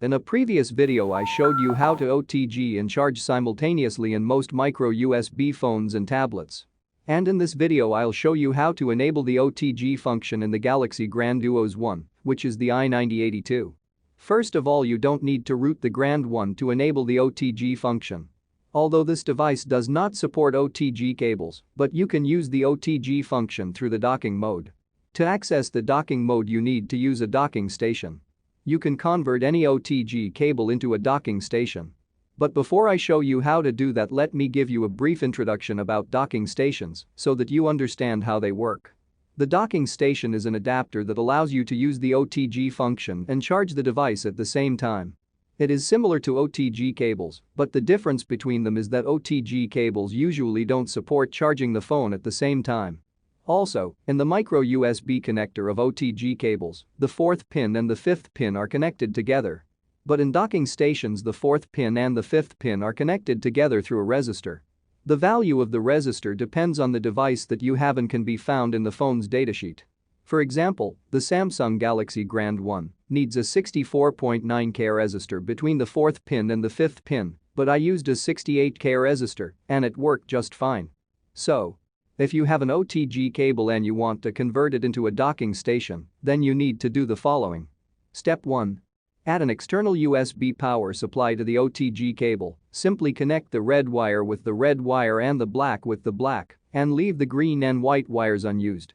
In a previous video I showed you how to OTG and charge simultaneously in most micro USB phones and tablets. And in this video I'll show you how to enable the OTG function in the Galaxy Grand Duos 1, which is the i9082. First of all, you don't need to root the Grand 1 to enable the OTG function. Although this device does not support OTG cables, but you can use the OTG function through the docking mode. To access the docking mode you need to use a docking station. You can convert any OTG cable into a docking station. But before I show you how to do that, let me give you a brief introduction about docking stations so that you understand how they work. The docking station is an adapter that allows you to use the OTG function and charge the device at the same time. It is similar to OTG cables, but the difference between them is that OTG cables usually don't support charging the phone at the same time. Also, in the micro USB connector of OTG cables, the 4th pin and the 5th pin are connected together. But in docking stations the 4th pin and the 5th pin are connected together through a resistor. The value of the resistor depends on the device that you have and can be found in the phone's datasheet. For example, the Samsung Galaxy Grand 1 needs a 64.9K resistor between the 4th pin and the 5th pin, but I used a 68K resistor and it worked just fine. So, if you have an OTG cable and you want to convert it into a docking station, then you need to do the following. Step 1. Add an external USB power supply to the OTG cable. Simply connect the red wire with the red wire and the black with the black, and leave the green and white wires unused.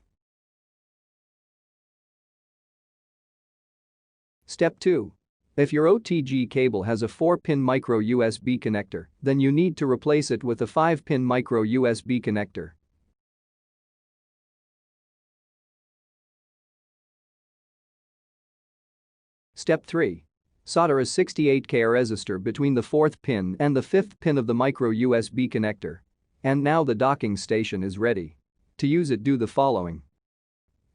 Step 2. If your OTG cable has a 4-pin micro USB connector, then you need to replace it with a 5-pin micro USB connector. Step 3. Solder a 68K resistor between the 4th pin and the 5th pin of the micro USB connector. And now the docking station is ready. To use it, do the following.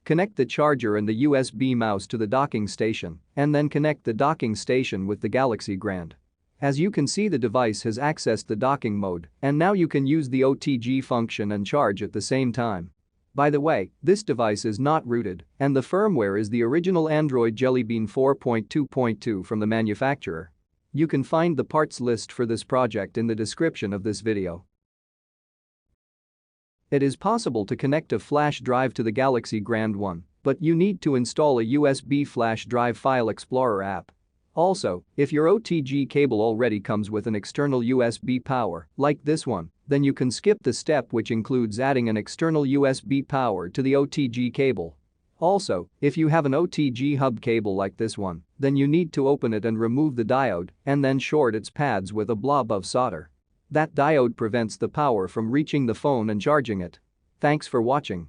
Connect the charger and the USB mouse to the docking station, and then connect the docking station with the Galaxy Grand. As you can see, the device has accessed the docking mode, and now you can use the OTG function and charge at the same time. By the way, this device is not rooted, and the firmware is the original Android Jelly Bean 4.2.2 from the manufacturer. You can find the parts list for this project in the description of this video. It is possible to connect a flash drive to the Galaxy Grand 1, but you need to install a USB flash drive File Explorer app. Also, if your OTG cable already comes with an external USB power, like this one, then you can skip the step which includes adding an external USB power to the OTG cable. Also, if you have an OTG hub cable like this one, then you need to open it and remove the diode and then short its pads with a blob of solder. That diode prevents the power from reaching the phone and charging it. Thanks for watching.